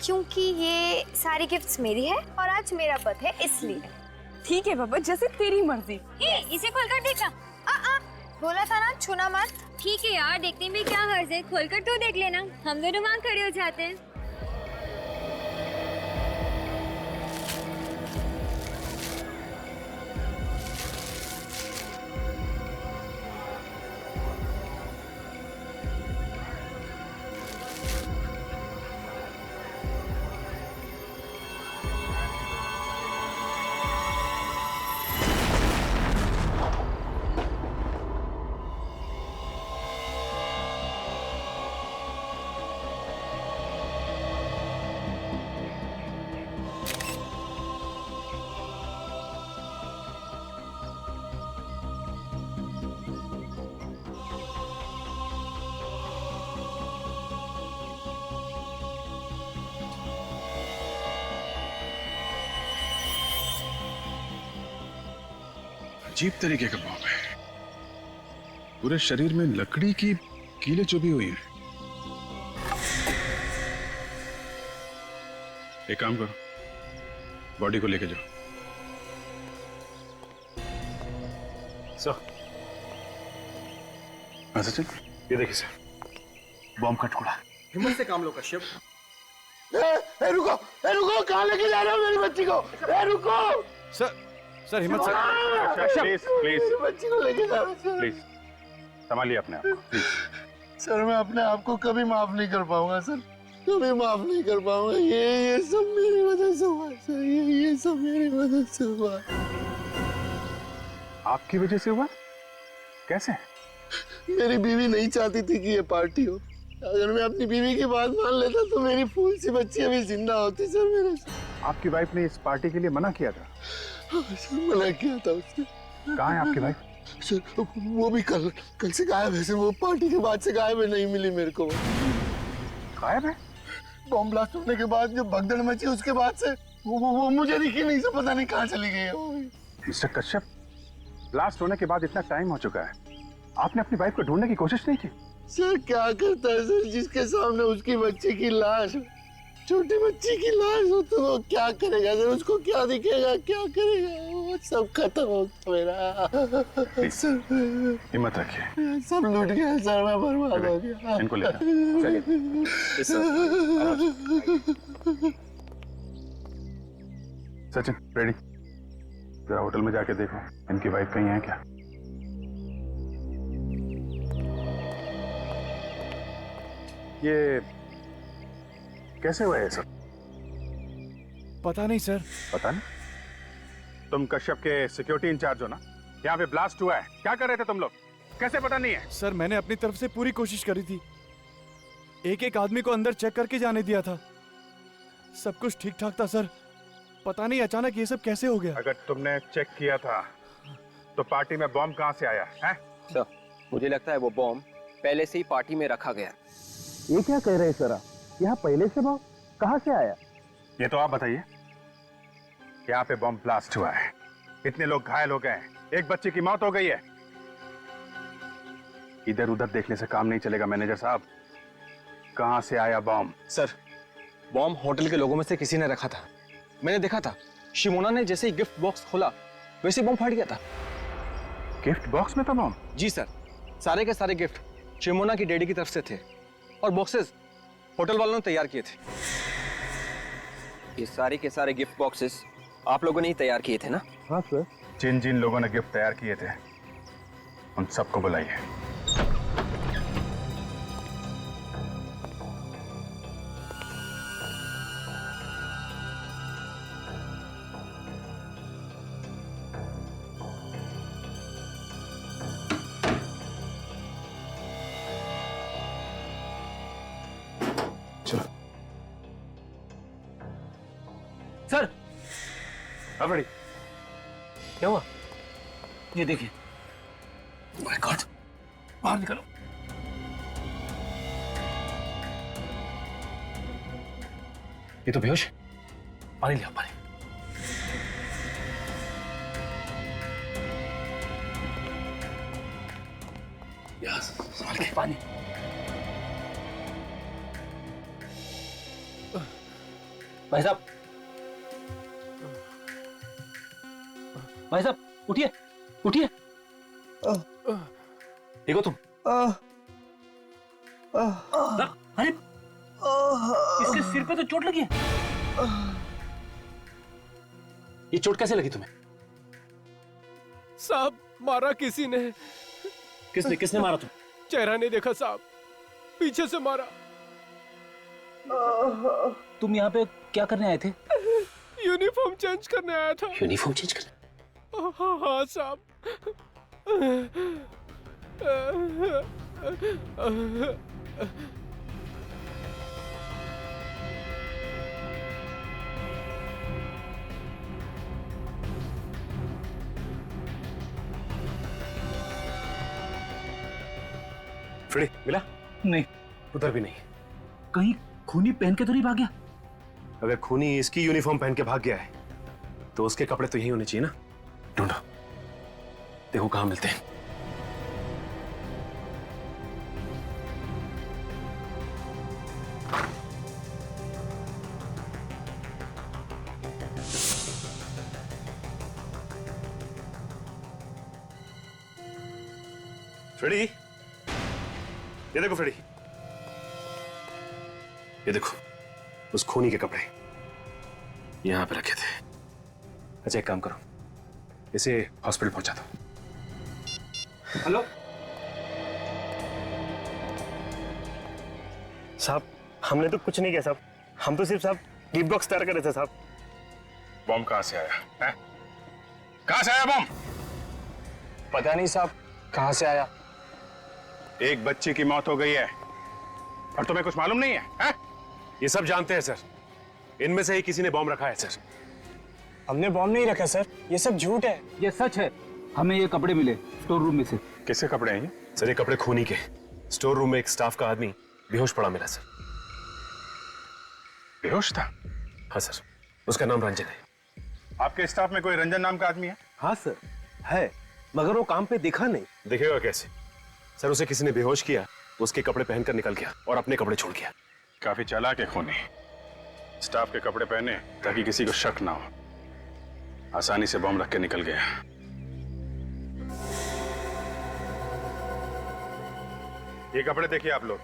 क्योंकि ये सारी गिफ्ट्स मेरी है और आज मेरा बर्थडे है इसलिए। ठीक है पापा, जैसे तेरी मर्जी। इसे खोलकर देखना। बोला था ना छूना मत। ठीक है यार, देखने में क्या हर्ज है, खोलकर तो देख लेना, हम दोनों वहाँ खड़े हो जाते हैं। अजीब तरीके का बॉम्ब है, पूरे शरीर में लकड़ी की कीलें चुभी हुई हैं। एक काम करो, बॉडी को लेके जाओ। सर, सचिन ये देखिए सर, बॉम्ब का टुकड़ा। हिम्मत से काम लो कश्यप। रुको, कहाँ लेके जा रहे हो मेरी बच्ची को? रुको सर हिम्मत से। प्लीज प्लीज बच्ची को लेके जा रहे हो। प्लीज संभालिए अपने आप को, प्लीज। सर मैं अपने आप को कभी माफ नहीं कर पाऊंगा सर, कभी माफ नहीं कर पाऊंगा। ये सब मेरी वजह से हुआ सर, ये सब मेरी वजह से हुआ। आपकी वजह से हुआ? कैसे? मेरी बीवी नहीं चाहती थी कि ये पार्टी हो। अगर मैं अपनी बीवी की बात मान लेता तो मेरी फूल सी बच्ची अभी जिंदा होती सर मेरे से। आपकी वाइफ ने इस पार्टी के लिए मना किया था? सर मना किया था उसने। कहाँ है आपकी वाइफ? सर वो भी कल से गायब है सर, वो पार्टी के बाद से गायब है, नहीं मिली मेरे को। गायब है? बॉम्ब ब्लास्ट होने के बाद जो भगदड़ मची उसके बाद से वो मुझे दिखी नहीं सर, पता नहीं कहाँ चली गई है वो। मिस्टर कश्यप, ब्लास्ट होने के बाद इतना टाइम हो चुका है, आपने अपनी वाइफ को ढूंढने की कोशिश नहीं की? सर क्या करता है सर, जिसके सामने उसकी बच्ची की लाश, छोटी बच्ची की लाश हो तो वो क्या करेगा सर, उसको क्या दिखेगा, क्या करेगा? वो सब खत्म हो गया मेरा सर। हिम्मत रखिए। सब लूट गया सर, मैं बर्बाद हो गया। इनको ले सचिन, रेडी? जरा होटल में जाके देखो इनकी वाइफ कहीं है क्या। ये कैसे हुआ है सब? पता नहीं सर। पता नहीं? तुम कश्यप के सिक्योरिटी इंचार्ज हो ना? यहाँ पे ब्लास्ट हुआ है, क्या कर रहे थे तुम लोग? कैसे पता नहीं है? सर मैंने अपनी तरफ से पूरी कोशिश करी थी, एक एक आदमी को अंदर चेक करके जाने दिया था, सब कुछ ठीक ठाक था सर। पता नहीं अचानक ये सब कैसे हो गया। अगर तुमने चेक किया था तो पार्टी में बॉम्ब कहाँ से आया है? सर मुझे लगता है वो बॉम्ब पहले से ही पार्टी में रखा गया। ये क्या कह रहे हैं सर आप? यहाँ पहले से बॉम्ब कहाँ से आया? ये तो आप बताइए। यहाँ पे बॉम्ब ब्लास्ट हुआ है, इतने लोग घायल हो गए हैं, एक बच्चे की मौत हो गई है। इधर उधर देखने से काम नहीं चलेगा मैनेजर साहब, कहाँ से आया बॉम्ब? सर बॉम्ब होटल के लोगों में से किसी ने रखा था, मैंने देखा था। शिमोना ने जैसे ही गिफ्ट बॉक्स खोला वैसे बॉम्ब फट गया था। गिफ्ट बॉक्स में था बॉम्ब? जी सर, सारे के सारे गिफ्ट शिमोना की डैडी की तरफ से थे और बॉक्सेस होटल वालों ने तैयार किए थे। ये सारे के सारे गिफ्ट बॉक्सेस आप लोगों ने ही तैयार किए थे ना? हाँ सर। जिन जिन लोगों ने गिफ्ट तैयार किए थे उन सबको बुलाइए। चलो सर रेडी? क्या हुआ? ये देखिए, माय गॉड, बाहर निकलो। ये तो बेहोश। पानी लिया, पानी। संभाल के पानी। भाई साहब, भाई साहब उठिए, उठिए। ठीक हो तुम? अरे इसके सिर पे तो चोट लगी है। ये चोट कैसे लगी तुम्हें? साहब मारा किसी ने। किसने किसने मारा तुम? चेहरा नहीं देखा साहब, पीछे से मारा। तुम यहाँ पे क्या करने आए थे? यूनिफॉर्म चेंज करने आया था। यूनिफॉर्म चेंज करने? हाँ साहब। फ्रेडी मिला? नहीं। उधर भी नहीं। कहीं खूनी पहन के तो नहीं भाग गया? अगर खूनी इसकी यूनिफॉर्म पहन के भाग गया है तो उसके कपड़े तो यही होने चाहिए ना। ढूंढो, देखो कहां मिलते हैं। फ्रेडी, ये देखो फ्रेडी, ये देखो उस खूनी के कपड़े यहां पे रखे थे। अच्छा एक काम करो, इसे हॉस्पिटल पहुंचा दो। हेलो साहब, हमने तो कुछ नहीं किया साहब, हम तो सिर्फ साहब गिफ्ट बॉक्स तैयार कर रहे थे साहब। बॉम्ब कहां से आया है? कहां से आया बॉम्ब? पता नहीं साहब कहां से आया। एक बच्ची की मौत हो गई है और तुम्हें कुछ मालूम नहीं है? ये सब जानते हैं सर, इनमें से ही किसी ने बॉम्ब रखा है सर। हमने बॉम्ब नहीं रखा सर, ये सब झूठ है। ये सच है, हमें ये कपड़े मिले स्टोर रूम में से। किसके कपड़े हैं ये? सर ये कपड़े खूनी के। स्टोर रूम में एक स्टाफ का आदमी बेहोश पड़ा मिला सर। बेहोश था? हाँ सर, उसका नाम रंजन है। आपके स्टाफ में कोई रंजन नाम का आदमी है? हाँ सर है, मगर वो काम पे दिखा नहीं। दिखेगा कैसे सर? उसे किसी ने बेहोश किया, उसके कपड़े पहनकर निकल गया और अपने कपड़े छोड़ गया। काफी चालाक है खूनी, स्टाफ के कपड़े पहने ताकि किसी को शक ना हो, आसानी से बॉम्ब रख के निकल गया। ये कपड़े देखिए आप लोग,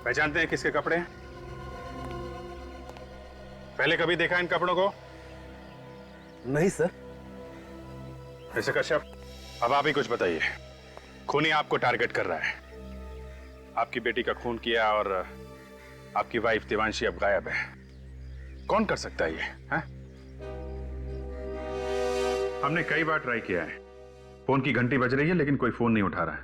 पहचानते हैं किसके कपड़े हैं? पहले कभी देखा इन कपड़ों को? नहीं सर। मिस्टर कश्यप, अब आप ही कुछ बताइए। खूनी आपको टारगेट कर रहा है, आपकी बेटी का खून किया और आपकी वाइफ देवांशी अब गायब है। कौन कर सकता है ये? हैं? हमने कई बार ट्राई किया है, फोन की घंटी बज रही है लेकिन कोई फोन नहीं उठा रहा है।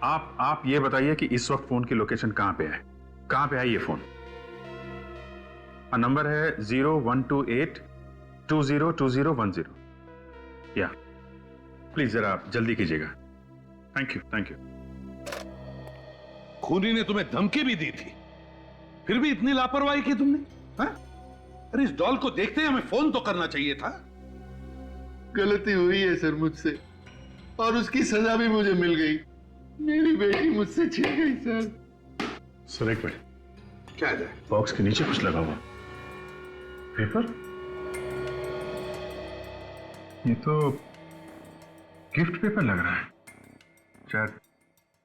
आप ये बताइए कि इस वक्त फोन की लोकेशन कहां पे है? कहां पे है ये फोन? नंबर है 0128202010। या प्लीज जरा आप जल्दी कीजिएगा। Thank you, thank you. खूनी ने तुम्हें धमकी भी दी थी, फिर भी इतनी लापरवाही की तुमने? हाँ? अरे इस डॉल को देखते ही हमें फोन तो करना चाहिए था। गलती हुई है सर मुझसे, और उसकी सजा भी मुझे मिल गई। मेरी बेटी मुझसे छिन गई सर। सर एक मिनट, क्या है? बॉक्स के नीचे कुछ लगा हुआ पेपर? ये तो गिफ्ट पेपर लग रहा है। शायद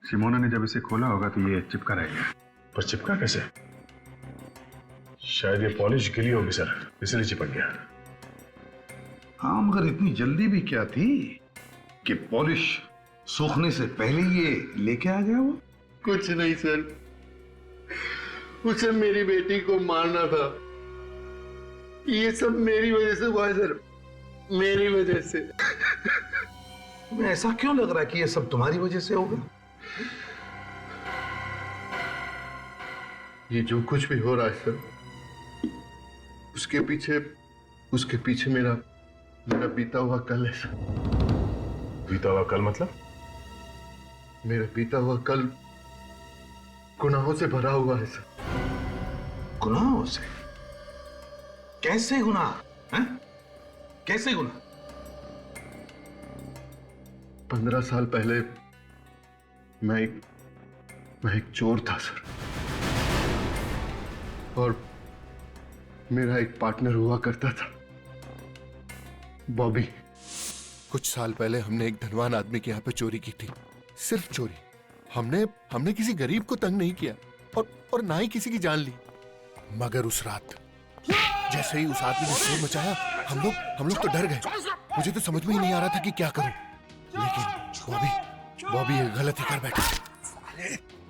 सिमोना ने जब इसे खोला होगा तो ये चिपका रह गया। पर चिपका कैसे? शायद ये पॉलिश गिली होगी सर, इसलिए चिपक गया। हाँ, मगर इतनी जल्दी भी क्या थी कि पॉलिश सूखने से पहले ये लेके आ गया वो? कुछ नहीं सर, उसे मेरी बेटी को मारना था। ये सब मेरी वजह से हुआ है सर, मेरी वजह से। तुम्हें ऐसा क्यों लग रहा है कि ये सब तुम्हारी वजह से होगा? ये जो कुछ भी हो रहा है सर, उसके पीछे मेरा बीता हुआ कल है सर। बीता हुआ कल मतलब? मेरा बीता हुआ कल गुनाहों से भरा हुआ है सर। गुनाहों से? कैसे गुनाह? कैसे गुनाह? 15 साल पहले मैं एक चोर था सर, और मेरा एक पार्टनर हुआ करता था, बॉबी। कुछ साल पहले हमने एक धनवान आदमी के यहाँ पे चोरी की थी, सिर्फ चोरी। हमने किसी गरीब को तंग नहीं किया और ना ही किसी की जान ली। मगर उस रात जैसे ही उस आदमी ने शोर मचाया, हम लोग तो डर गए। मुझे तो समझ में ही नहीं आ रहा था कि क्या करूं। लेकिन बॉबी ये गलती कर बैठा।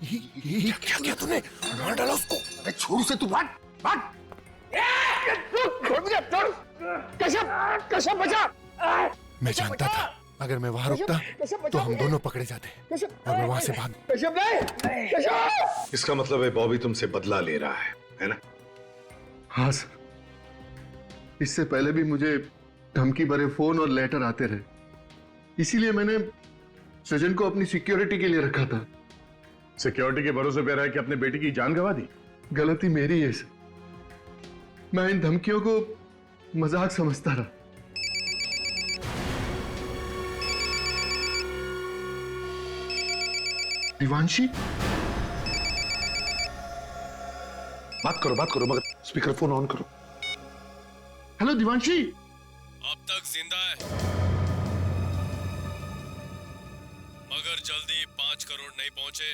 ये क्या किया तूने? मार डाला उसको। अरे छोड़ उसे, तू भाग। कैसे बचा? मैं जानता था अगर मैं वहां रुकता तो हम दोनों पकड़े जाते और मैं वहां से भाग। इसका मतलब है बॉबी तुमसे बदला ले रहा है ना? हाँ सर, इससे पहले भी मुझे धमकी भरे फोन और लेटर आते रहे, इसीलिए मैंने सजन को अपनी सिक्योरिटी के लिए रखा था। सिक्योरिटी के भरोसे पे रह के अपने बेटी की जान गंवा दी। गलती मेरी है सर, मैं इन धमकियों को मजाक समझता रहा। दिवांशी, बात करो मगर स्पीकर फोन ऑन करो। हेलो दिवांशी। अब तक जिंदा है, मगर जल्दी 5 करोड़ नहीं पहुंचे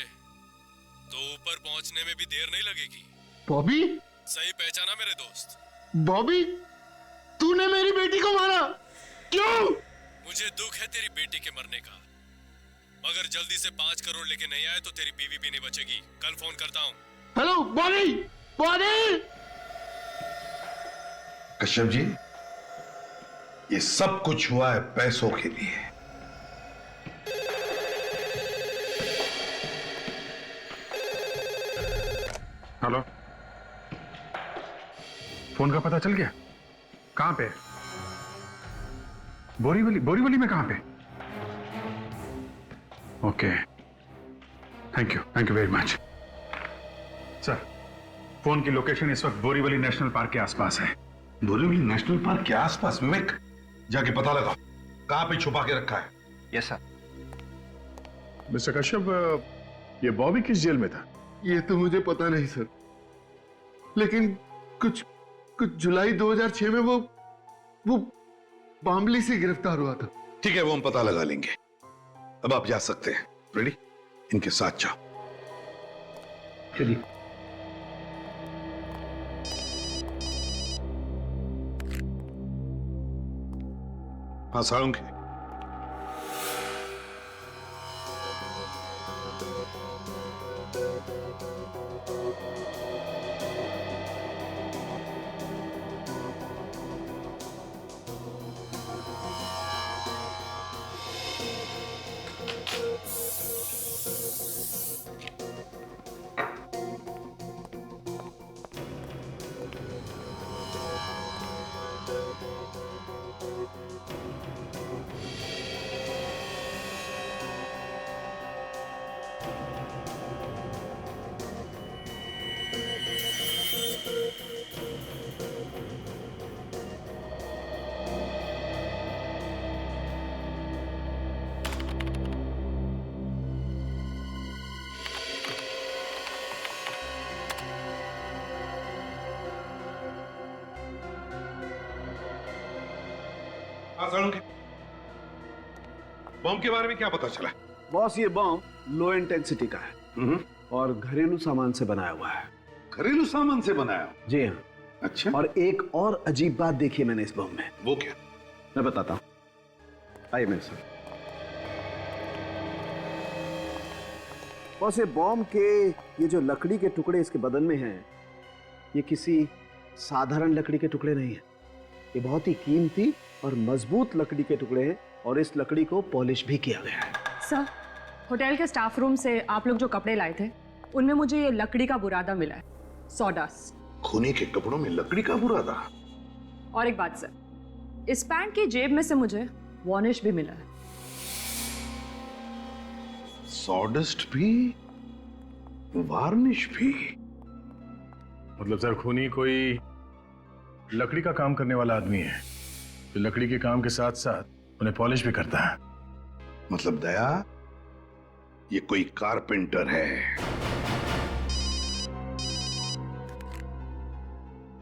तो ऊपर पहुंचने में भी देर नहीं लगेगी। बॉबी? सही पहचाना मेरे दोस्त? बॉबी, तूने मेरी बेटी को मारा, क्यों? मुझे दुख है तेरी बेटी के मरने का, मगर जल्दी से 5 करोड़ लेके नहीं आए तो तेरी बीवी भी नहीं बचेगी। कल फोन करता हूँ। हेलो बॉबी। कश्यप जी, ये सब कुछ हुआ है पैसों के लिए। हेलो, फोन का पता चल गया? कहां पे? बोरीवली में कहां पे? Okay, thank you very much. Sir, phone की लोकेशन इस वक्त बोरीवली नेशनल पार्क के आसपास है। बोरीवली नेशनल पार्क के आसपास? विवेक, जाके पता लगा कहां पे छुपा के रखा है। Yes sir. मिस्टर कश्यप, ये बॉबी किस जेल में था? ये तो मुझे पता नहीं सर, लेकिन कुछ जुलाई 2006 में वो बामली से गिरफ्तार हुआ था। ठीक है, वो हम पता लगा लेंगे। अब आप जा सकते हैं। रेडी? इनके साथ जाओ। चलिए। हाँ साळुंखे, बम के बारे में क्या पता चला? बॉस, ये बम लो इंटेंसिटी का है और घरेलू सामान से बनाया हुआ है। घरेलू सामान से बनाया? जी हाँ। अच्छा। और एक और अजीब बात देखी मैंने इस बम में। वो क्या? मैं बताता हूँ, आइए मेरे साथ। बॉस, ये बम के ये जो लकड़ी के टुकड़े इसके बदन में हैं, ये किसी साधारण लकड़ी के टुकड़े नहीं है। ये बहुत ही कीमती और मजबूत लकड़ी के टुकड़े हैं और इस लकड़ी को पॉलिश भी किया गया है। सर, होटल के स्टाफ रूम से आप लोग जो कपड़े लाए थे उनमें मुझे ये लकड़ी का बुरादा मिला है, सॉडस्ट। खूनी के कपड़ों में लकड़ी का बुरादा? और एक बात सर, इस पैंट की जेब में से मुझे वार्निश भी मिला है। सॉडस्ट भी, वार्निश भी? मतलब सर, खूनी कोई लकड़ी का काम करने वाला आदमी है जो लकड़ी के काम के साथ साथ उन्हें पॉलिश भी करता है। मतलब दया, ये कोई कारपेंटर है।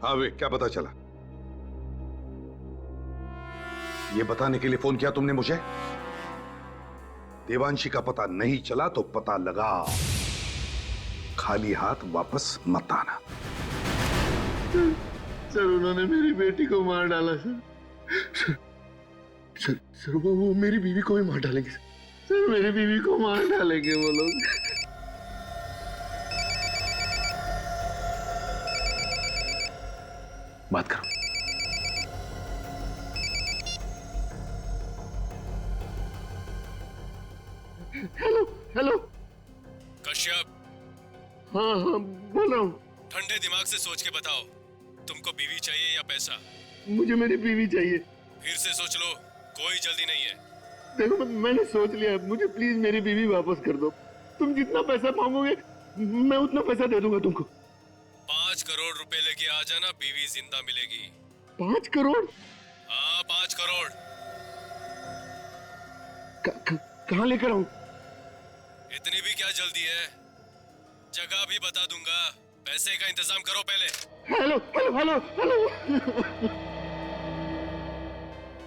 हाँ वे, क्या पता चला? ये बताने के लिए फोन किया तुमने मुझे? देवांशी का पता नहीं चला तो पता लगा। खाली हाथ वापस मत आना। सर उन्होंने मेरी बेटी को मार डाला सर। सर वो मेरी बीवी को भी मार डालेंगे सर। मेरी बीवी को मार डालेंगे वो लोग। बात करो। Hello hello. कश्यप। हाँ हाँ बोल रहा हूँ। ठंडे दिमाग से सोच के बताओ, तुमको बीवी चाहिए या पैसा? मुझे मेरी बीवी चाहिए। फिर से सोच लो, कोई जल्दी नहीं है। देखो मैंने सोच लिया, मुझे प्लीज मेरी बीवी वापस कर दो। तुम जितना पैसा मांगोगे मैं उतना पैसा दे दूंगा तुमको। 5 करोड़ रुपए लेके आ जाना, बीवी जिंदा मिलेगी। 5 करोड़? हाँ 5 करोड़। कहाँ लेकर आऊं? इतनी भी क्या जल्दी है, जगह भी बता दूंगा, पैसे का इंतजाम करो पहले। Hello hello hello hello.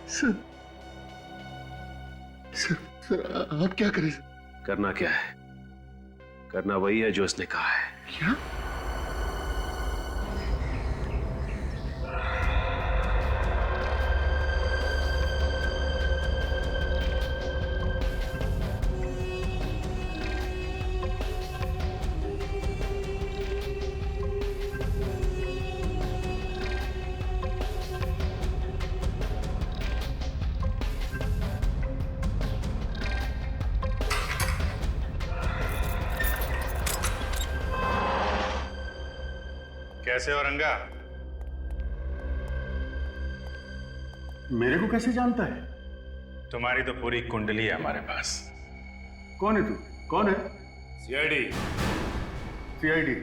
Sir आप क्या करें? करना क्या है? करना वही है जो इसने कहा है। क्या? कैसे हो रंगा? मेरे को कैसे जानता है? तुम्हारी तो पूरी कुंडली है हमारे पास। कौन है तू? कौन है? सीआईडी। सीआईडी?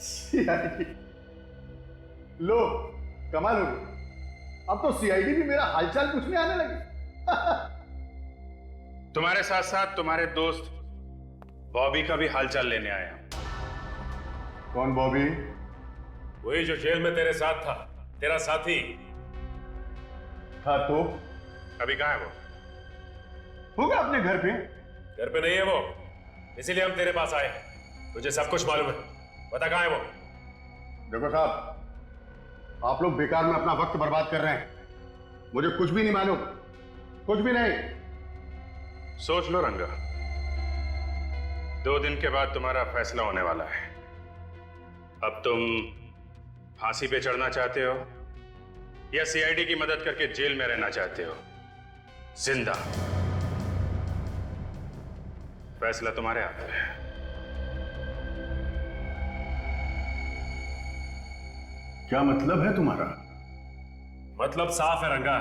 सीआईडी? लो कमाल हो गई, अब तो सीआईडी भी मेरा हालचाल पूछने आने लगी। तुम्हारे साथ साथ तुम्हारे दोस्त बॉबी का भी हालचाल लेने आया। कौन बॉबी? वही जो जेल में तेरे साथ था, तेरा साथी। था तो? अभी कहाँ है वो? होगा अपने घर पे। घर पे नहीं है वो, इसीलिए हम तेरे पास आए। तुझे सब कुछ मालूम है, बता कहाँ है वो? देखो साहब, आप लोग बेकार में अपना वक्त बर्बाद कर रहे हैं। मुझे कुछ भी नहीं मालूम, कुछ भी नहीं। सोच लो रंगा, 2 दिन के बाद तुम्हारा फैसला होने वाला है। अब तुम फांसी पे चढ़ना चाहते हो या सीआईडी की मदद करके जेल में रहना चाहते हो जिंदा? फैसला तुम्हारे हाथ में है। क्या मतलब है तुम्हारा? मतलब साफ है रंगा,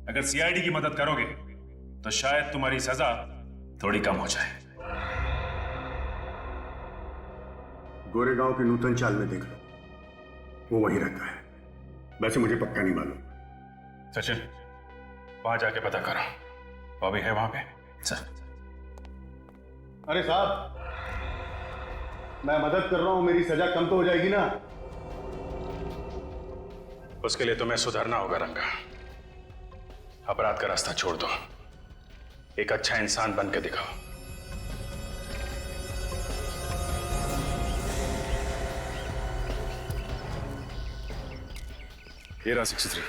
अगर सीआईडी की मदद करोगे तो शायद तुम्हारी सजा थोड़ी कम हो जाए। गोरेगांव की नूतन चाल में देख लो, वो वहीं रहता है। वैसे मुझे पक्का नहीं मालूम। सचिन, वहां जाके पता करो, बॉबी है वहां पे? सर। अरे साहब, मैं मदद कर रहा हूं, मेरी सजा कम तो हो जाएगी ना? उसके लिए तुम्हें सुधरना होगा रंगा। अपराध का रास्ता छोड़ दो, एक अच्छा इंसान बन के दिखाओ। ये रहा 63।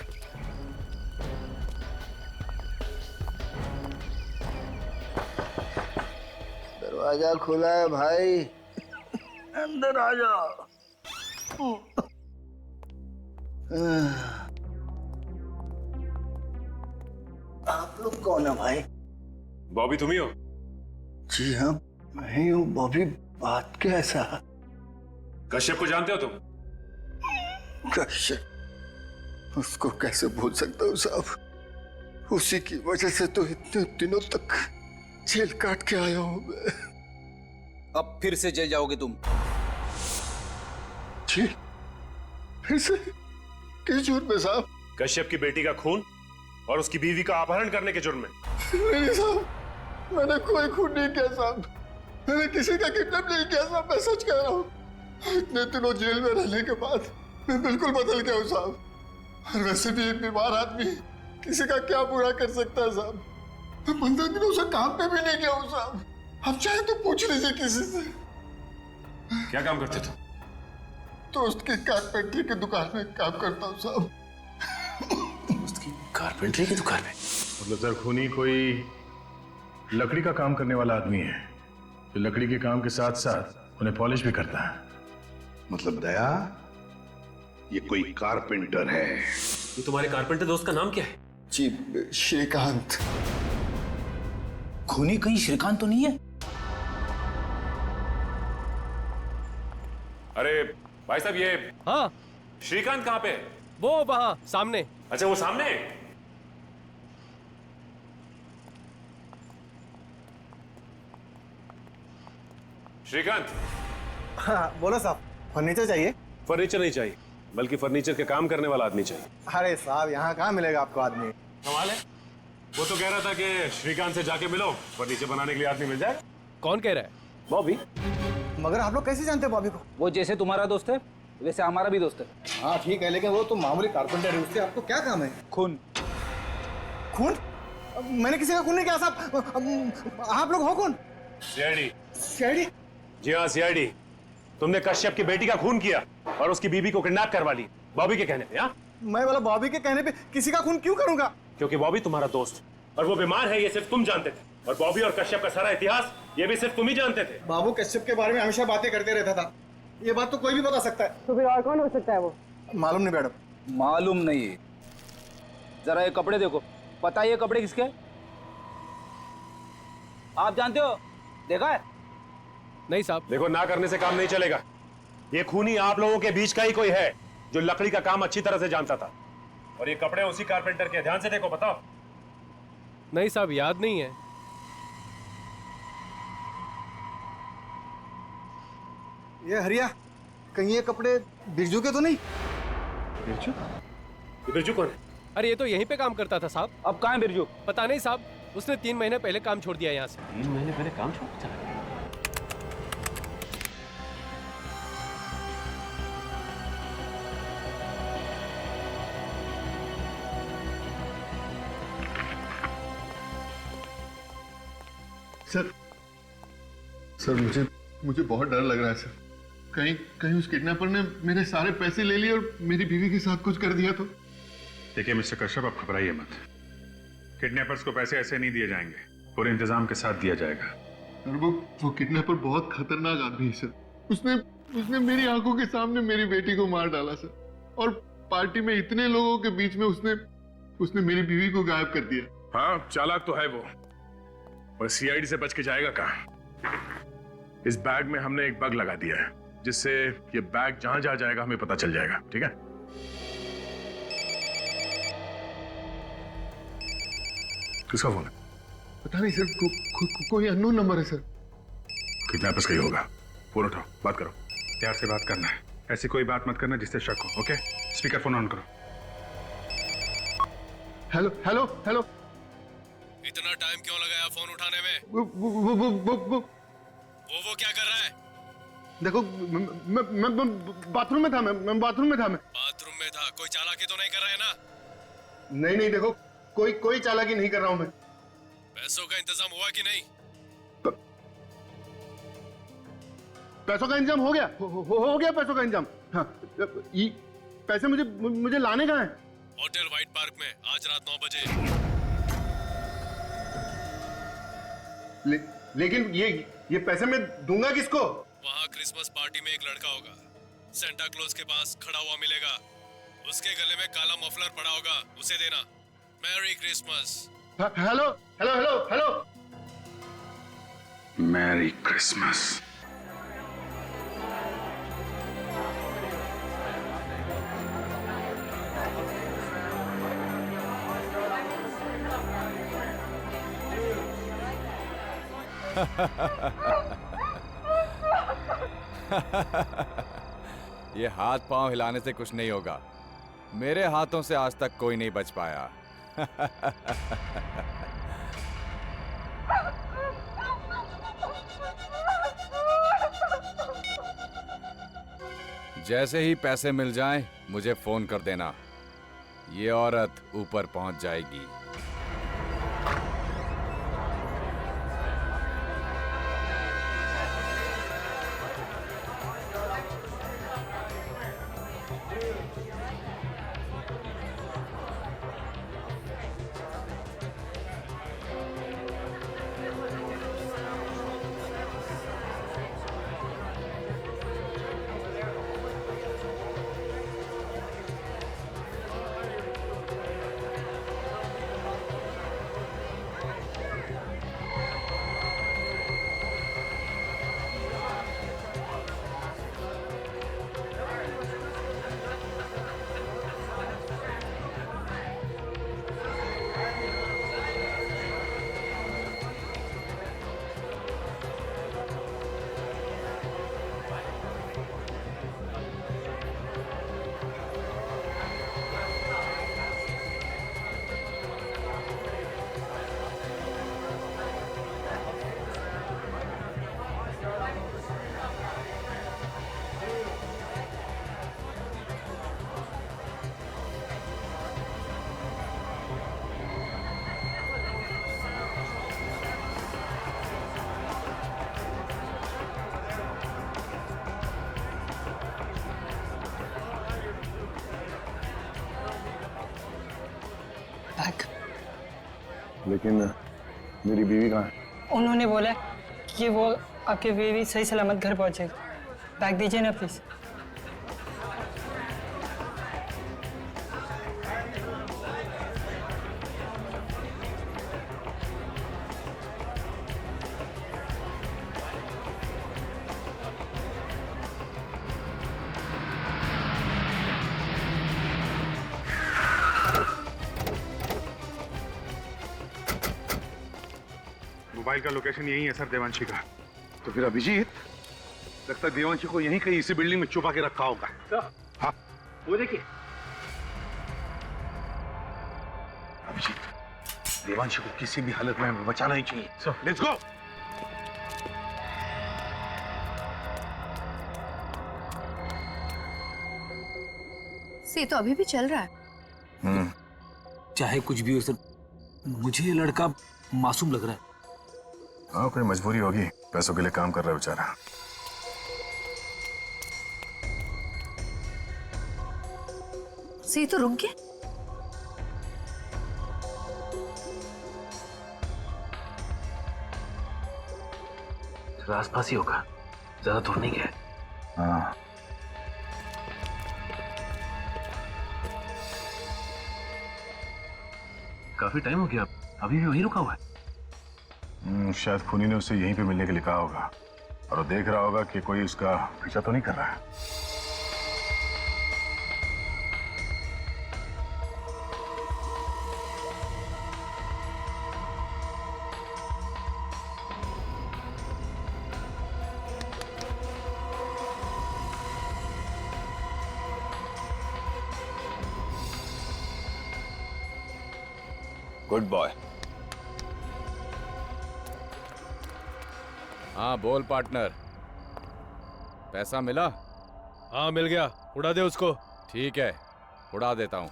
दरवाजा खुला है भाई, अंदर आ जाओ। आप लोग कौन है भाई? बॉबी तुम ही हो? जी हाँ मैं ही हूँ। बॉबी बात क्या ऐसा? कश्यप को जानते हो तुम? कश्यप? उसको कैसे भूल सकता हूँ साहब, उसी की वजह से तो इतने दिनों तक जेल काट के आया हूँ मैं। अब फिर से जेल जाओगे तुम? जेल? फिर से? किस जुर्म में साहब? कश्यप की बेटी का खून और उसकी बीवी का अपहरण करने के जुर्म में। नहीं साहब, मैंने कोई खून नहीं किया साहब, मैंने किसी का किडनैप नहीं किया साहब, मैं सच कह रहा हूँ। इतने दिनों जेल में रहने के बाद मैं बिल्कुल बदल गया हूँ साहब। और वैसे भी एक बीमार आदमी किसी का क्या बुरा कर सकता है साहब। मैं 15 दिनों से काम पे भी नहीं गया हूँ साहब। आप चाहे तो पूछ लीजिए किसी से। क्या काम करते थे? दोस्त की कारपेंटरी की दुकान में काम करता हूँ साहब। दोस्त की कारपेंटरी की दुकान में? मतलब सर खूनी कोई लकड़ी का काम करने वाला आदमी है जो लकड़ी के काम के साथ साथ उन्हें पॉलिश भी करता है। मतलब दया, ये कोई कारपेंटर है। ये तुम्हारे कारपेंटर दोस्त का नाम क्या है? जी श्रीकांत। खूनी कहीं श्रीकांत तो नहीं है? अरे भाई साहब ये हाँ श्रीकांत कहाँ पे? वो वहां सामने। अच्छा वो सामने। श्रीकांत। हाँ बोलो साहब, फर्नीचर चाहिए? फर्नीचर नहीं चाहिए, बल्कि फर्नीचर के काम करने वाला आदमी चाहिए। अरे साहब यहाँ कहाँ मिलेगा आपको आदमी? कमाल है, वो तो कह रहा था कि श्रीकांत से जाके मिलो, फर्नीचर बनाने के लिए आदमी मिल जाए। कौन कह रहा है? बॉबी। मगर आप लोग कैसे जानते हो बॉबी को? वो जैसे तुम्हारा दोस्त है वैसे हमारा भी दोस्त है। हाँ ठीक है, लेकिन वो तो मामूली कारपेंटर है, उससे आपको क्या काम है? खून। खून? मैंने किसी का खून नहीं किया साहब। आप लोग हो कौन? सीआईडी। सीआईडी? जी हाँ सीआईडी। तुमने कश्यप की बेटी का खून किया और उसकी बीबी को किडनैप करवा ली बॉबी के कहने पे। हाँ मैं बोला बॉबी के कहने पे किसी का खून क्यों करूंगा? क्योंकि बॉबी तुम्हारा दोस्त और वो बीमार है, ये सिर्फ तुम जानते थे। और बॉबी और कश्यप का सारा इतिहास ये भी सिर्फ तुम ही जानते थे। बाबू कश्यप के बारे में हमेशा बातें करते रहता था, ये बात तो कोई भी बता सकता है। तो फिर और कौन हो सकता है वो? मालूम नहीं मैडम। मालूम नहीं? जरा ये कपड़े देखो, पता है ये कपड़े किसके? आप जानते हो? देखा है? नहीं साहब। देखो ना करने से काम नहीं चलेगा। ये खूनी आप लोगों के बीच का ही कोई है जो लकड़ी का काम अच्छी तरह से जानता था। और ये कपड़े उसी कारपेंटर के। ध्यान से देखो, बताओ। नहीं साहब, याद नहीं है। ये हरिया, कहीं ये कपड़े बिरजू के तो नहीं? बिरजू? बिरजू कौन है? अरे ये तो यहीं पे काम करता था साहब। अब कहाँ है बिरजू? पता नहीं साहब, उसने 3 महीने पहले काम छोड़ दिया यहाँ से। 3 महीने पहले काम छोड़ चला गया? सर मुझे बहुत डर लग रहा है सर। कहीं उस किडनैपर ने मेरे सारे पैसे ले लिए और मेरी बीवी के साथ कुछ कर दिया तो? देखिए मिस्टर कश्यप, आप घबराइए मत। किडनैपर्स को पैसे ऐसे नहीं दिए जाएंगे, पूरे इंतजाम के साथ दिया जाएगा। और वो किडनैपर बहुत खतरनाक आदमी है सर। उसने मेरी आंखों के सामने मेरी बेटी को मार डाला सर। और पार्टी में इतने लोगों के बीच में उसने मेरी बीवी को गायब कर दिया। हाँ चालाक तो है वो, और सीआईडी से बच के जाएगा कहाँ? इस बैग में हमने एक बग लगा दिया है जिससे ये बैग जहां जहां जाएगा हमें पता चल जाएगा। ठीक है? किसका फोन है? पता नहीं सर, कोई अननोन नंबर है सर। किडनैपर्स का ही होगा। फोन उठाओ, बात करो। प्यार से बात करना है, ऐसी कोई बात मत करना जिससे शक हो। ओके? स्पीकर फोन ऑन करो। Hello hello hello. इतना टाइम क्यों लगाया फोन उठाने में? वो क्या कर रहा है? देखो मैं बाथरूम में था। मैं बाथरूम में था। बाथरूम में था? कोई चालाकी तो नहीं कर रहा है ना? नहीं देखो, कोई चालाकी नहीं कर रहा हूं मैं। पैसों का इंतजाम हुआ कि नहीं? पैसों का इंतजाम हो गया। हो गया पैसों का इंतजाम। हाँ, पैसे मुझे लाने कहाँ हैं? होटल व्हाइट पार्क में आज रात 9 बजे। लेकिन ये पैसे मैं दूंगा किसको? वहाँ क्रिसमस पार्टी में एक लड़का होगा, सेंटा क्लॉज के पास खड़ा हुआ मिलेगा। उसके गले में काला मफलर पड़ा होगा, उसे देना। Merry Christmas. Hello hello hello hello. Merry Christmas. ये हाथ पांव हिलाने से कुछ नहीं होगा। मेरे हाथों से आज तक कोई नहीं बच पाया। जैसे ही पैसे मिल जाएं, मुझे फोन कर देना। ये औरत ऊपर पहुंच जाएगी। लेकिन मेरी बीवी कहाँ है? उन्होंने बोला कि वो आपकी बीवी सही सलामत घर पहुंचेगी। बैग दीजिए ना प्लीज। मोबाइल का लोकेशन यही है सर, देवांशी का। तो फिर अभिजीत, लगता है देवांशी को यहीं कहीं इसी बिल्डिंग में छुपा के रखा होगा। हाँ, वो देखिए। अभिजीत, देवांशी को किसी भी हालत में बचाना ही चाहिए। सर, लेट्स गो। से तो अभी भी चल रहा है। चाहे कुछ भी हो सर, मुझे ये लड़का मासूम लग रहा है। हाँ, कोई मजबूरी होगी, पैसों के लिए काम कर रहा है बेचारा। से तो रुक गया। आसपास ही होगा, ज्यादा दूर नहीं गया। हाँ, काफी टाइम हो गया, अभी भी वहीं रुका हुआ है। शायद खूनी ने उसे यहीं पे मिलने के लिए कहा होगा और वो देख रहा होगा कि कोई उसका पीछा तो नहीं कर रहा है। Good boy. हाँ बोल पार्टनर, पैसा मिला? हाँ मिल गया, उड़ा दे उसको। ठीक है, उड़ा देता हूँ।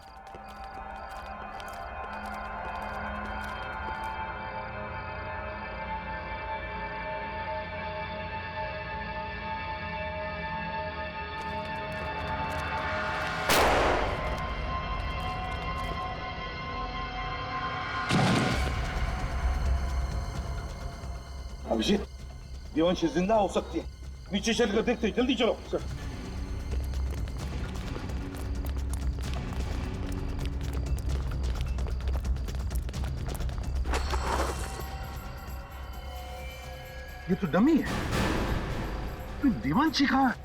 अभिजीत, देवांशी जिंदा हो सकती है। नीचे चलकर देखते हैं, जल्दी चलो। सर। ये तो डमी है। तो देवांशी कहाँ है?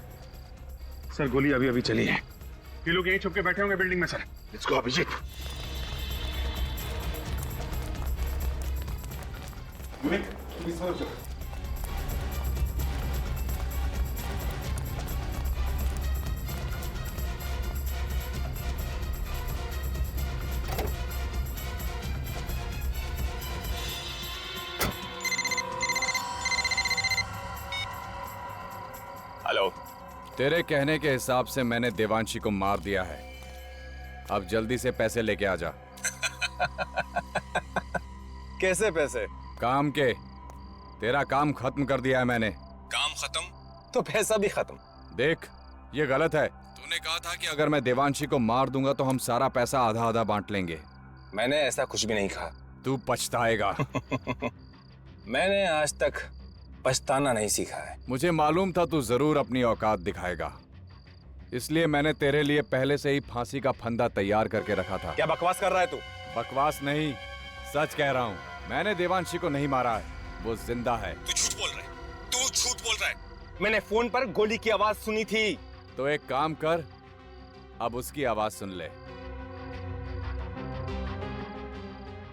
सर, गोली अभी अभी चली है। ये लोग यहीं छुप के बैठे होंगे बिल्डिंग में sir. Let's go Abhijeet. Hello, तेरे कहने के हिसाब से मैंने देवांशी को मार दिया है। अब जल्दी से पैसे लेके आ जा। कैसे पैसे? काम के। तेरा काम खत्म कर दिया है मैंने। काम खत्म तो पैसा भी खत्म। देख, ये गलत है। तूने कहा था कि अगर मैं देवांशी को मार दूंगा तो हम सारा पैसा आधा आधा बांट लेंगे। मैंने ऐसा कुछ भी नहीं कहा। तू पछताएगा। मैंने आज तक पछताना नहीं सीखा है। मुझे मालूम था तू जरूर अपनी औकात दिखाएगा, इसलिए मैंने तेरे लिए पहले से ही फांसी का फंदा तैयार करके रखा था। क्या बकवास कर रहा है तू? बकवास नहीं, सच कह रहा हूँ। मैंने देवांशी को नहीं मारा है, वो जिंदा है। तू झूठ बोल रहा है। तू झूठ बोल रहा है। मैंने फोन पर गोली की आवाज सुनी थी। तो एक काम कर, अब उसकी आवाज सुन ले।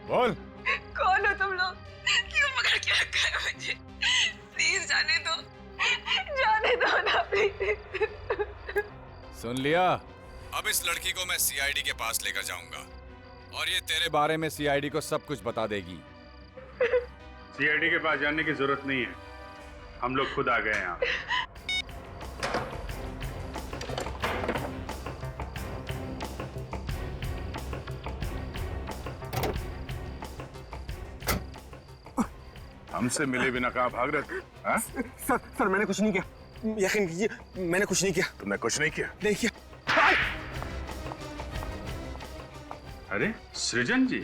बोल। कौन हो तुम लोग? क्यों पकड़ के रखा है मुझे? प्लीज जाने दो, जाने दो ना प्लीज। सुन लिया? अब इस लड़की को मैं सीआईडी के पास लेकर जाऊंगा और ये तेरे बारे में सीआईडी को सब कुछ बता देगी। सीआईडी के पास जाने की जरूरत नहीं है, हम लोग खुद आ गए यहाँ। हमसे मिले बिना कहाँ भाग रहे थे? हाँ? सर मैंने कुछ नहीं किया, यकीन कीजिए, मैंने कुछ नहीं किया। तुमने कुछ नहीं किया? नहीं किया। अरे सृजन जी,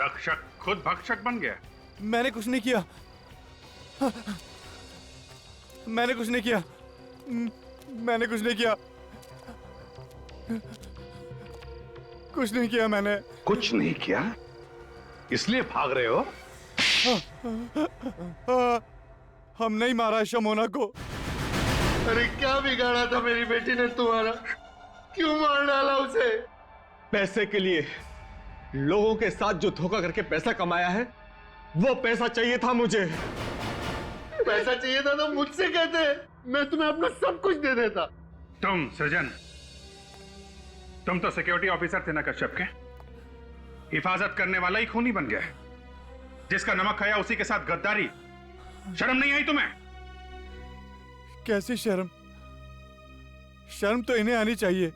रक्षक खुद भक्षक बन गया। मैंने कुछ नहीं किया, मैंने कुछ नहीं किया, मैंने कुछ नहीं किया, कुछ नहीं किया मैंने। कुछ नहीं किया इसलिए भाग रहे हो? हम नहीं मारा शमोना को। अरे क्या बिगाड़ा था मेरी बेटी ने तुम्हारा? क्यों मार डाला उसे? पैसे के लिए लोगों के साथ जो धोखा करके पैसा कमाया है, वो पैसा चाहिए था मुझे। पैसा चाहिए था तो मुझसे कहते, मैं तुम्हें अपना सब कुछ दे देता। तुम सृजन, तुम तो सिक्योरिटी ऑफिसर थे ना कश्यप के? हिफाजत करने वाला ही खूनी बन गया। जिसका नमक खाया उसी के साथ गद्दारी। शर्म नहीं आई तुम्हें? कैसी शर्म? शर्म तो इन्हें आनी चाहिए,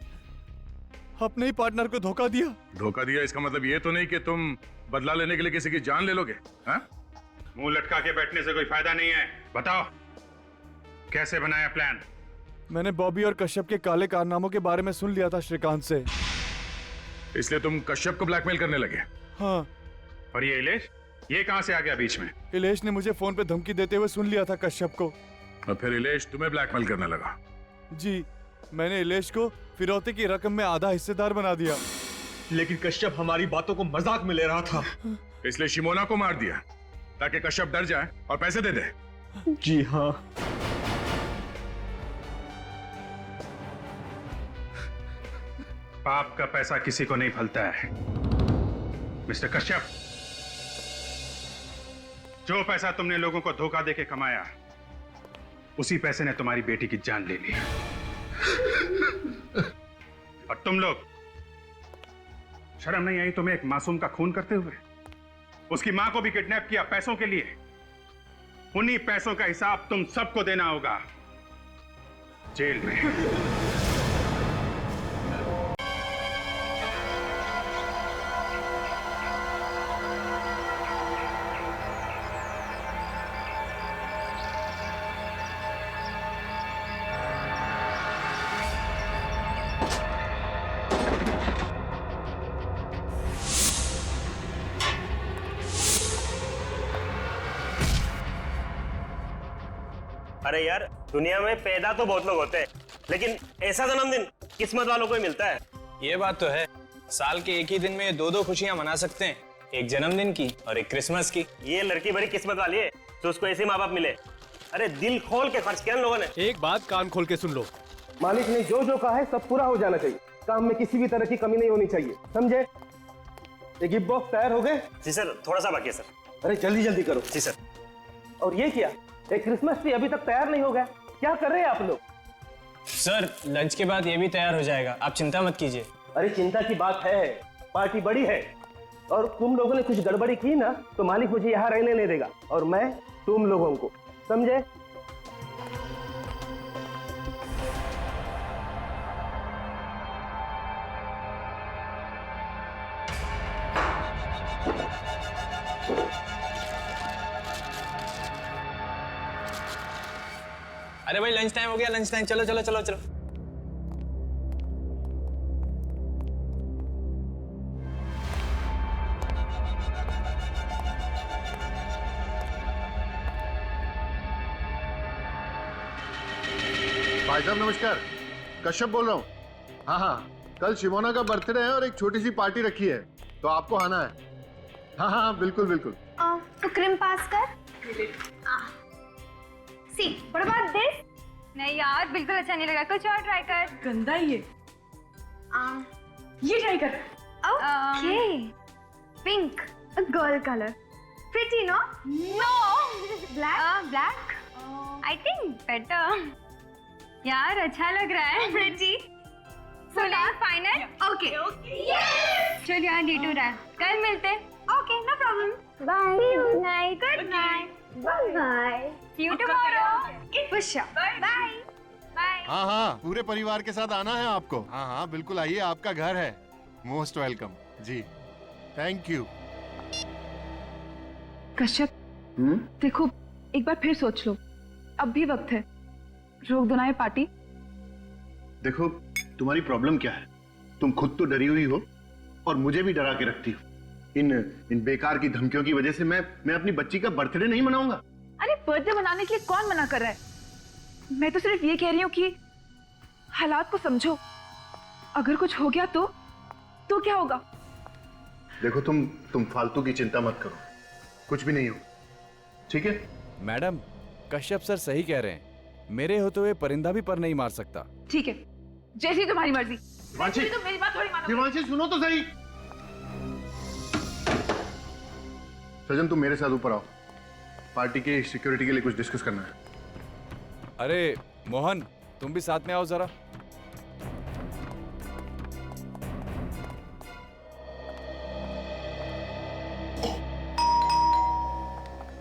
अपने ही पार्टनर को धोखा दिया। धोखा दिया इसका मतलब ये तो नहीं कि तुम बदला लेने के लिए किसी की जान ले लोगे? हाँ? मुंह लटका के बैठने से कोई फायदा नहीं है। बताओ कैसे बनाया प्लान? मैंने बॉबी और कश्यप के काले कारनामों के बारे में सुन लिया था श्रीकांत से। इसलिए तुम कश्यप को ब्लैकमेल करने लगे? हाँ। और ये इलेश, ये कहां से आ गया बीच में? इलेश ने मुझे फोन पे धमकी देते हुए सुन लिया था कश्यप को। और फिर इलेश तुम्हें ब्लैकमेल करने लगा? जी, मैंने इलेश को फिरौती की रकम में आधा हिस्सेदार बना दिया। लेकिन कश्यप हमारी बातों को मजाक में ले रहा था, इसलिए शिमोना को मार दिया ताकि कश्यप डर जाए और पैसे दे दे। जी हाँ। पाप का पैसा किसी को नहीं फलता है मिस्टर कश्यप। जो पैसा तुमने लोगों को धोखा देके कमाया, उसी पैसे ने तुम्हारी बेटी की जान ले ली। और तुम लोग, शर्म नहीं आई तुम्हें एक मासूम का खून करते हुए? उसकी मां को भी किडनैप किया पैसों के लिए। उन्हीं पैसों का हिसाब तुम सबको देना होगा जेल में। अरे यार, दुनिया में पैदा तो बहुत लोग होते हैं, लेकिन ऐसा जन्मदिन किस्मत वालों को ही मिलता है। ये बात तो है, साल के एक ही दिन में दो खुशियां मना सकते हैं, एक जन्मदिन की और एक क्रिसमस की। ये लड़की बड़ी किस्मत वाली है तो उसको ऐसे माँ बाप मिले। अरे दिल खोल के खर्च किया लोगों ने। एक बात कान खोल के सुन लो, मालिक ने जो जो कहा है सब पूरा हो जाना चाहिए। काम में किसी भी तरह की कमी नहीं होनी चाहिए, समझे? ये गिफ्ट बॉक्स तैयार हो गए? जी सर, थोड़ा सा बाकी है सर। अरे जल्दी जल्दी करो। जी सर। और ये क्या, एक क्रिसमस ट्री अभी तक तैयार नहीं हो गया? क्या कर रहे हैं आप लोग? सर लंच के बाद ये भी तैयार हो जाएगा, आप चिंता मत कीजिए। अरे चिंता की बात है, पार्टी बड़ी है और तुम लोगों ने कुछ गड़बड़ी की ना तो मालिक मुझे यहाँ रहने नहीं देगा और मैं तुम लोगों को, समझे? अरे भाई लंच टाइम हो गया, लंच टाइम, चलो चलो चलो चलो। भाई साहब नमस्कार, कश्यप बोल रहा हूँ। हाँ हाँ, कल शिमोना का बर्थडे है और एक छोटी सी पार्टी रखी है, तो आपको आना है। हाँ हाँ बिल्कुल बिल्कुल। तो क्रीम पास कर। See what about this? नहीं यार बिल्कुल अच्छा नहीं लगा, कुछ और ट्राई कर। गंदा ही है। ये ट्राई कर। Okay pink girl colour, pretty no? No black. Black I think better. यार अच्छा लग रहा है। Pretty final. ओके चल यार लेट हो रहा है, कल मिलते हैं। Okay no problem, bye. Good night. Good night. Bye bye, see you tomorrow. खुश बाय बाय। हाँ हाँ, पूरे परिवार के साथ आना है आपको। हाँ हाँ बिल्कुल आइए, आपका घर है। मोस्ट वेलकम जी, थैंक यू। कश्यप देखो एक बार फिर सोच लो, अब भी वक्त है, रोक दो ना ये पार्टी। देखो तुम्हारी प्रॉब्लम क्या है, तुम खुद तो डरी हुई हो और मुझे भी डरा के रखती हो। इन बेकार की धमकियों की वजह से मैं अपनी बच्ची का बर्थडे नहीं मनाऊंगा। अरे बर्थडे मनाने के लिए कौन मना कर रहा है? मैं तो सिर्फ ये कह रही हूँ कि हालात को समझो, अगर कुछ हो गया तो क्या होगा? देखो तुम फालतू की चिंता मत करो, कुछ भी नहीं हो, ठीक है? मैडम कश्यप सर सही कह रहे हैं, मेरे होते हुए परिंदा भी पर नहीं मार सकता। ठीक है, जैसी तुम्हारी मर्जी। दिवांशी, तुम मेरी बात थोड़ी मानोगे। दिवांशी सुनो तो सही। सजन तुम मेरे साथ ऊपर आओ, पार्टी की सिक्योरिटी के लिए कुछ डिस्कस करना है। अरे मोहन तुम भी साथ में आओ जरा।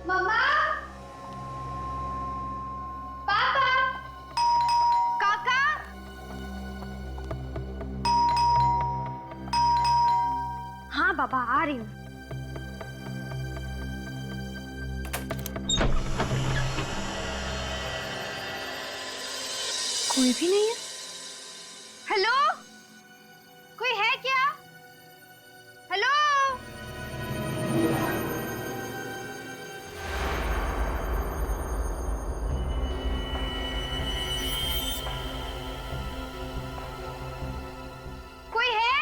मम्मा, पापा, काका। हाँ पापा आ रही हूँ। कोई भी नहीं है। हेलो, कोई है क्या? हेलो। कोई है?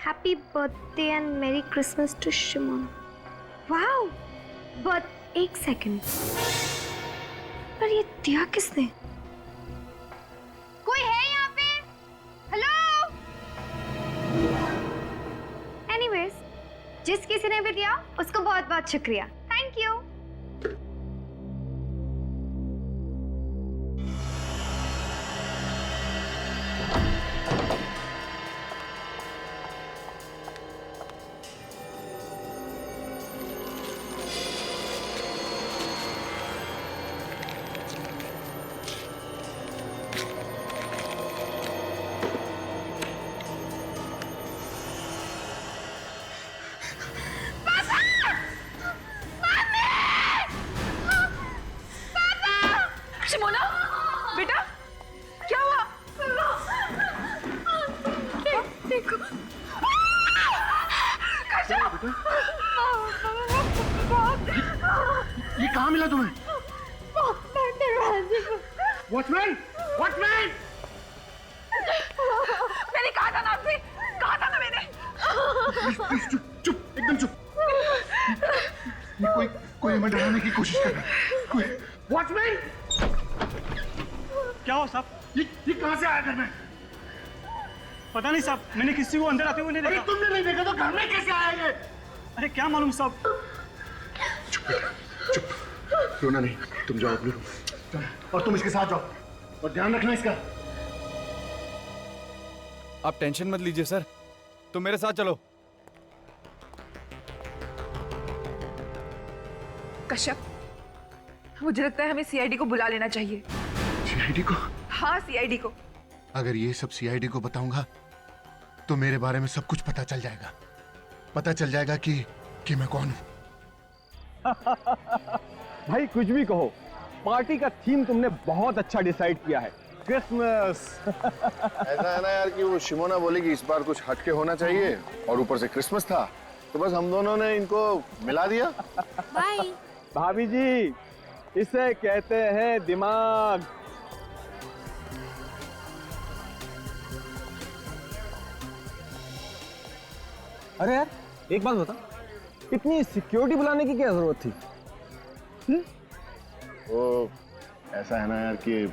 Happy birthday and merry Christmas to Shimon. Wow, but एक सेकंड, पर ये दिया किसने? कोई है यहाँ पे? हेलो। एनीवेज, जिस किसी ने भी दिया उसको बहुत बहुत शुक्रिया, थैंक यू। शिमोना बेटा, क्या हुआ? देखो ये कहाँ मिला तुम्हें? Watchman, watchman! मैंने कहा था ना आपसे, कहा था ना मैंने। चुप चुप, एकदम चुप। कोई हमें डराने की कोशिश कर रहा है। कोई वॉचमैन! क्या हो साहब? ये कहाँ से आया घर में? पता नहीं साहब, मैंने किसी को अंदर आते हुए नहीं देखा। अरे तुमने नहीं देखा तो घर में कैसे आया ये? अरे क्या मालूम साहब। चुप बेटा, चुप, रोना नहीं, तुम जाओ अपने रूम और तुम इसके साथ जाओ और ध्यान रखना इसका। आप टेंशन मत लीजिए सर, तुम मेरे साथ चलो। कश्यप, मुझे लगता है हमें सीआईडी को बुला लेना चाहिए। सीआईडी को? हाँ सीआईडी को। अगर ये सब सीआईडी को बताऊंगा तो मेरे बारे में सब कुछ पता चल जाएगा। पता चल जाएगा कि कि मैं कौन हूं? भाई कुछ भी कहो, पार्टी का थीम तुमने बहुत अच्छा डिसाइड किया है, क्रिसमस। ऐसा है ना यार कि वो शिमोना बोली कि इस बार कुछ हटके होना चाहिए और ऊपर से क्रिसमस था, तो बस हम दोनों ने इनको मिला दिया। बाय भाभी जी, इसे कहते हैं दिमाग। अरे यार एक बात बता, इतनी सिक्योरिटी बुलाने की क्या जरूरत थी? वो ऐसा है ना यार कि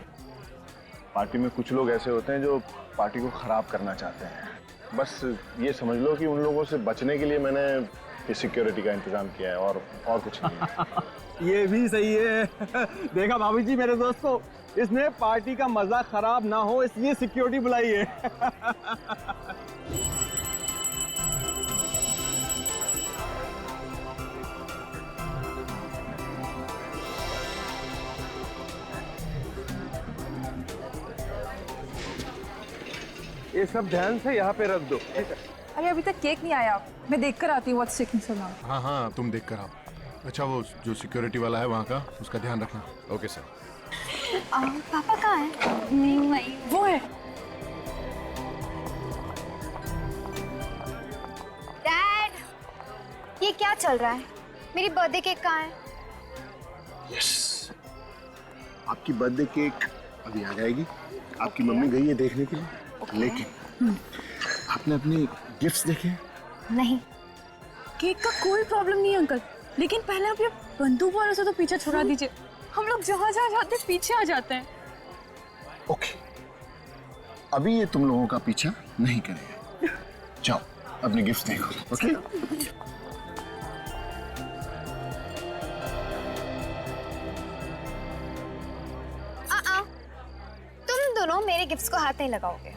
पार्टी में कुछ लोग ऐसे होते हैं जो पार्टी को खराब करना चाहते हैं। बस ये समझ लो कि उन लोगों से बचने के लिए मैंने इस सिक्योरिटी का इंतजाम किया है और कुछ नहीं है। ये भी सही है। देखा भाभी जी मेरे दोस्तों, इसने पार्टी का मजा खराब ना हो इसलिए सिक्योरिटी बुलाई है। ये सब ध्यान से यहाँ पे रख दो। अरे अभी तक केक नहीं आया, मैं देख कर आती हूँ व्हाट्स टेकिंग सो लॉन्ग। हाँ हाँ, तुम देख कर आओ। अच्छा, वो जो सिक्योरिटी वाला है वहाँ का, उसका ध्यान रखना। Okay sir. पापा कहाँ है? वो है। डैड, ये क्या चल रहा है? मेरी बर्थडे केक कहाँ है? यस, आपकी बर्थडे केक अभी आ जाएगी। आपकी मम्मी गई है देखने के लिए, लेकिन आपने अपने गिफ्ट्स देखे? नहीं। केक का कोई प्रॉब्लम नहीं है अंकल, लेकिन पहले आप ये बंदूक वालों से तो पीछे छुड़ा दीजिए। हम लोग जहाँ जहाँ जाते हैं पीछे आ जाते हैं। ओके, अभी ये तुम लोगों का पीछा नहीं करेगा। जाओ अपने गिफ्ट देखो। ओके? तुम दोनों मेरे गिफ्ट्स को हाथ नहीं लगाओगे।